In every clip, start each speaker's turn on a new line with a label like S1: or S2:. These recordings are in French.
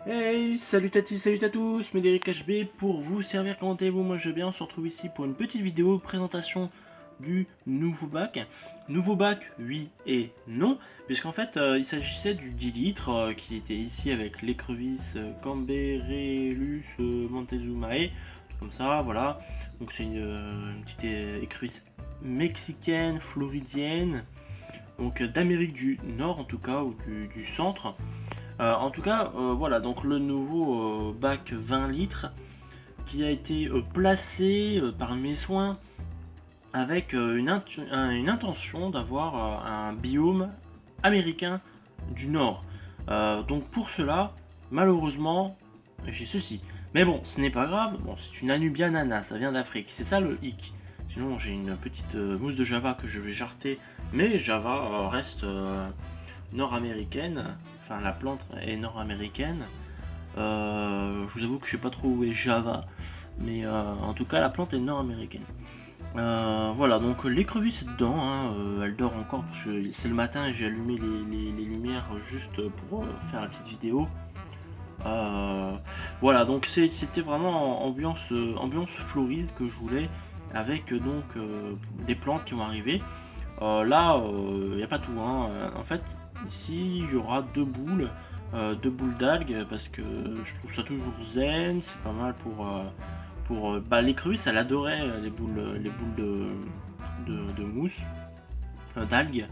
S1: Hey, salut Tati, salut à tous, Médéric HB pour vous servir. Comment allez-vous? Moi je vais bien. On se retrouve ici pour une petite vidéo présentation du nouveau bac. Nouveau bac, oui et non, puisqu'en fait il s'agissait du 10 litres qui était ici avec l'écrevisse Camberellus Montezumae, comme ça, voilà. Donc c'est une petite écrevisse mexicaine, floridienne, donc d'Amérique du Nord en tout cas, ou du centre. Voilà, donc le nouveau bac 20 litres qui a été placé par mes soins avec une intention d'avoir un biome américain du Nord. Donc pour cela, malheureusement, j'ai ceci. Mais bon, ce n'est pas grave, bon, c'est une Anubia nana, ça vient d'Afrique, c'est ça le hic. Sinon j'ai une petite mousse de Java que je vais jarter, mais Java reste nord-américaine, enfin la plante est nord-américaine. Je vous avoue que je sais pas trop où est Java, mais en tout cas la plante est nord-américaine. Voilà, donc l'écrevisse est dedans, hein, elle dort encore parce que c'est le matin et j'ai allumé les lumières juste pour faire la petite vidéo. Voilà, donc c'était vraiment ambiance floride que je voulais, avec des plantes qui vont arriver. Là, il n'y a pas tout, hein. En fait, ici, il y aura deux boules d'algues, parce que je trouve ça toujours zen, c'est pas mal pour l'écrevisse, elle adorait les boules de mousse, d'algues.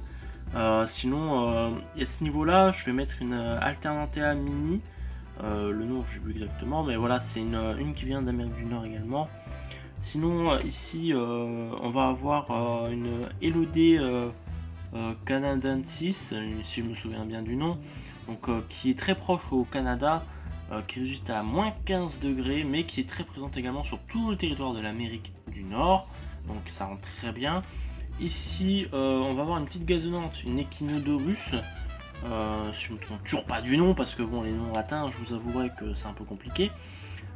S1: Sinon, à ce niveau-là, je vais mettre une Alternantea mini. Le nom, je sais plus exactement, mais voilà, c'est une qui vient d'Amérique du Nord également. Sinon, ici, on va avoir une Elodie canadensis, si je me souviens bien du nom, donc qui est très proche au Canada, qui résiste à moins 15 degrés, mais qui est très présente également sur tout le territoire de l'Amérique du Nord, donc ça rend très bien. Ici, on va avoir une petite gazonnante, une Echinodorus. Si je me trompe toujours pas du nom, parce que bon, les noms latins, je vous avouerai que c'est un peu compliqué.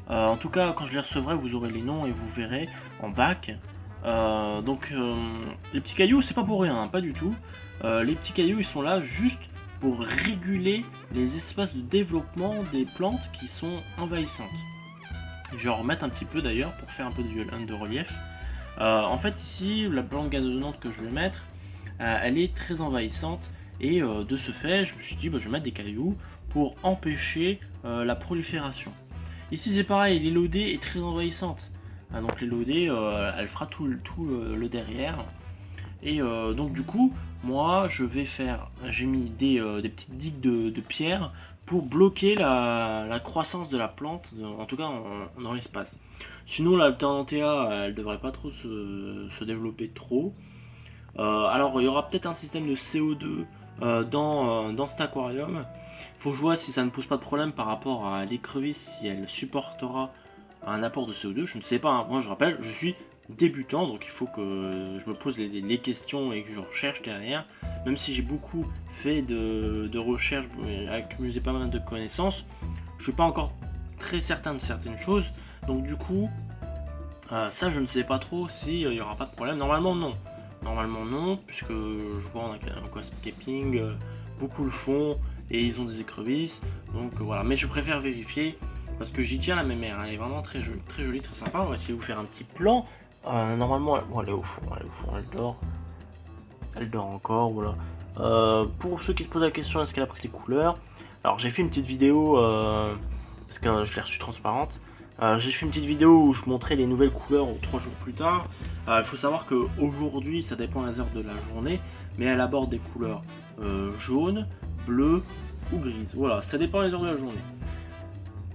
S1: En tout cas, quand je les recevrai, vous aurez les noms et vous verrez en bac. Les petits cailloux, c'est pas pour rien, hein, pas du tout. Les petits cailloux, ils sont là juste pour réguler les espaces de développement des plantes qui sont envahissantes. Je vais en remettre un petit peu d'ailleurs pour faire un peu de relief. En fait, ici, la plante gazonnante que je vais mettre, elle est très envahissante. Et de ce fait, je me suis dit, bah, je vais mettre des cailloux pour empêcher la prolifération. Ici c'est pareil, l'élodée est très envahissante. Donc l'élodée, elle fera tout le derrière. Et donc du coup, moi j'ai mis des petites digues de pierre pour bloquer la croissance de la plante, en tout cas dans l'espace. Sinon l'Alternanthea, elle devrait pas trop se développer trop. Alors il y aura peut-être un système de CO2 dans cet aquarium. Faut que je vois si ça ne pose pas de problème par rapport à l'écrevisse, si elle supportera un apport de CO2. Je ne sais pas, hein. Moi je rappelle, je suis débutant, donc il faut que je me pose les questions et que je recherche derrière. Même si j'ai beaucoup fait de recherches, accumulé pas mal de connaissances, je suis pas encore très certain de certaines choses. Donc du coup, ça je ne sais pas trop s'il n'y aura pas de problème. Normalement non. Normalement non, puisque je vois en aquascaping, beaucoup le font et ils ont des écrevisses. Donc voilà, mais je préfère vérifier parce que j'y tiens la mémère. Elle est vraiment très jolie, très sympa. On va essayer de vous faire un petit plan. Normalement, bon, elle est au fond, elle dort. Elle dort encore, voilà. Pour ceux qui se posent la question, est-ce qu'elle a pris les couleurs? Alors j'ai fait une petite vidéo, parce que je l'ai reçue transparente. J'ai fait une petite vidéo où je montrais les nouvelles couleurs 3 jours plus tard. Il faut savoir qu'aujourd'hui, ça dépend des heures de la journée, mais elle aborde des couleurs jaune, bleu ou grise. Voilà, ça dépend des heures de la journée.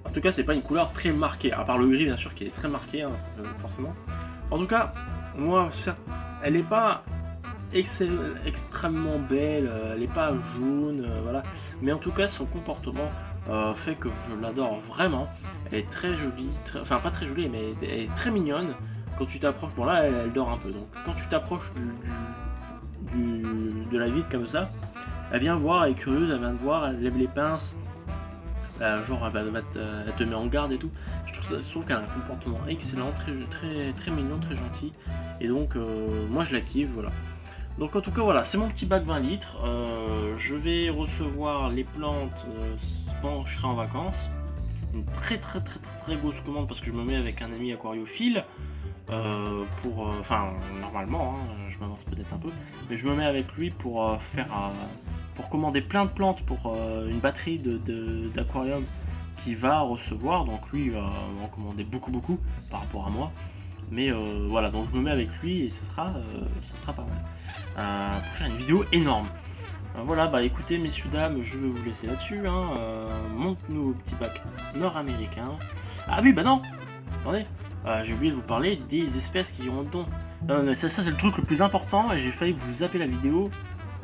S1: En tout cas, c'est pas une couleur très marquée, à part le gris bien sûr qui est très marqué, hein, forcément. En tout cas, moi, elle n'est pas extrêmement belle, elle n'est pas jaune, voilà. Mais en tout cas, son comportement fait que je l'adore vraiment. Elle est très jolie, enfin pas très jolie, mais elle est très mignonne. Quand tu t'approches, bon là elle dort un peu, donc quand tu t'approches de la vitre comme ça, elle vient voir, elle est curieuse, elle vient te voir, elle lève les pinces, genre elle te met en garde et tout. Je trouve qu'elle a un comportement excellent, très mignon, très gentil. Et donc moi je la kiffe, voilà. Donc en tout cas voilà, c'est mon petit bac 20 litres. Je vais recevoir les plantes quand je serai en vacances. une très grosse commande parce que je me mets avec un ami aquariophile enfin normalement, hein, je m'avance peut-être un peu, mais je me mets avec lui pour pour commander plein de plantes pour une batterie d'aquarium qui va recevoir. Donc lui il va en commander beaucoup par rapport à moi. Mais voilà, donc je me mets avec lui et ça sera pas mal. Pour faire une vidéo énorme. Voilà, bah écoutez messieurs dames, je vais vous laisser là-dessus. Hein, mon nouveau petit bac nord-américain. Ah oui, bah non, attendez, j'ai oublié de vous parler des espèces qui iront dedans. Ça c'est le truc le plus important et j'ai failli vous zapper la vidéo.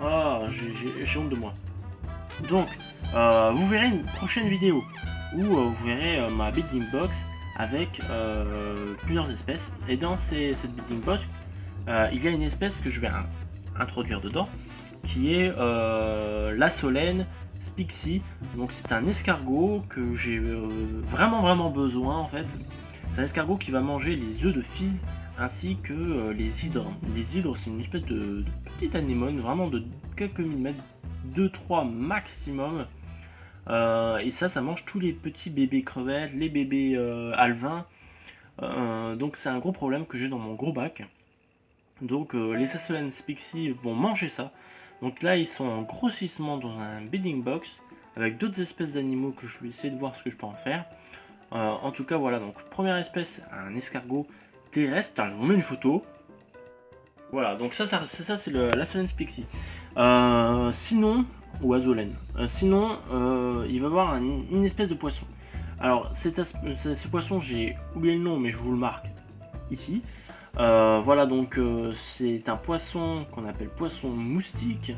S1: Ah, j'ai honte de moi. Donc, vous verrez une prochaine vidéo où vous verrez ma building box avec plusieurs espèces. Et dans cette building box, il y a une espèce que je vais introduire dedans, qui est la Solène Spixie. Donc c'est un escargot que j'ai vraiment besoin en fait. C'est un escargot qui va manger les œufs de Fizz ainsi que les hydres. Les hydres, c'est une espèce de petite anémone, vraiment de quelques millimètres, 2-3 maximum. Et ça mange tous les petits bébés crevettes, les bébés alevins. Donc c'est un gros problème que j'ai dans mon gros bac. Donc les Solène Spixie vont manger ça. Donc là ils sont en grossissement dans un bedding box avec d'autres espèces d'animaux que je vais essayer de voir ce que je peux en faire. En tout cas voilà, donc première espèce, un escargot terrestre. Tiens, je vous mets une photo. Voilà, donc ça c'est la Solène Spixie. Sinon, ou Azolène. Sinon, il va y avoir une espèce de poisson. Alors ce poisson, j'ai oublié le nom mais je vous le marque ici. Voilà, donc c'est un poisson qu'on appelle poisson moustique.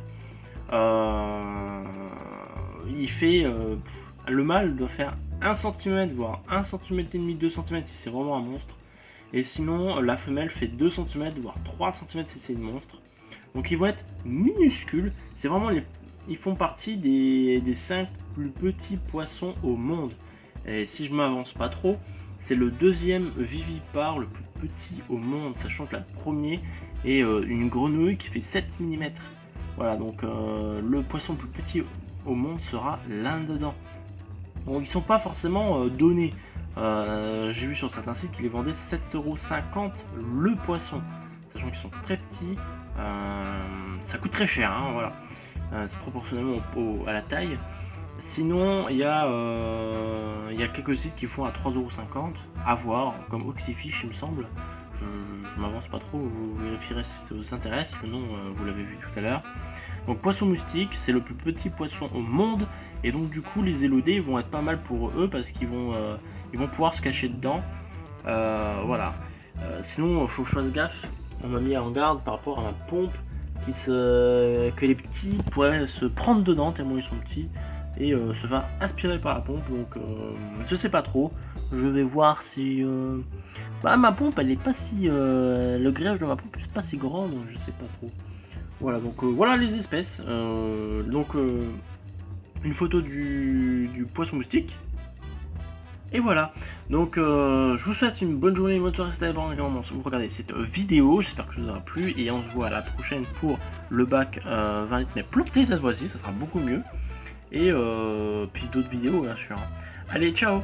S1: Il fait le mâle doit faire 1 cm voire 1 cm et demi, 2 cm si c'est vraiment un monstre. Et sinon la femelle fait 2 cm voire 3 cm si c'est une monstre. Donc ils vont être minuscules. C'est vraiment ils font partie des 5 plus petits poissons au monde. Et si je m'avance pas trop, c'est le deuxième vivipare le plus petit au monde, sachant que la première est une grenouille qui fait 7 mm. Voilà, donc le poisson le plus petit au monde sera là-dedans. Bon, ils sont pas forcément donnés. J'ai vu sur certains sites qu'ils les vendaient 7,50 € le poisson, sachant qu'ils sont très petits. Ça coûte très cher, hein, voilà. C'est proportionnellement à la taille. Sinon, il y a quelques sites qui font à 3,50 € à voir, comme Oxyfish il me semble. Je m'avance pas trop, vous vérifierez si ça vous intéresse, sinon vous l'avez vu tout à l'heure. Donc poisson moustique, c'est le plus petit poisson au monde, et donc du coup les élodés vont être pas mal pour eux parce qu'ils vont pouvoir se cacher dedans. Voilà. Sinon, faut que je fasse gaffe, on m'a mis en garde par rapport à ma pompe que les petits pourraient se prendre dedans tellement ils sont petits et se faire aspirer par la pompe. Donc je sais pas trop, je vais voir si ma pompe elle est pas si le greffage de ma pompe est pas si grand, donc je sais pas trop. Voilà, donc voilà les espèces. Une photo du poisson moustique. Et voilà, donc je vous souhaite une bonne journée, une bonne soirée, c'était avant vous regardez cette vidéo, j'espère que ça vous aura plu, et on se voit à la prochaine pour le bac 20 litres mais planté cette fois-ci, ça sera beaucoup mieux, et puis d'autres vidéos bien sûr. Allez, ciao!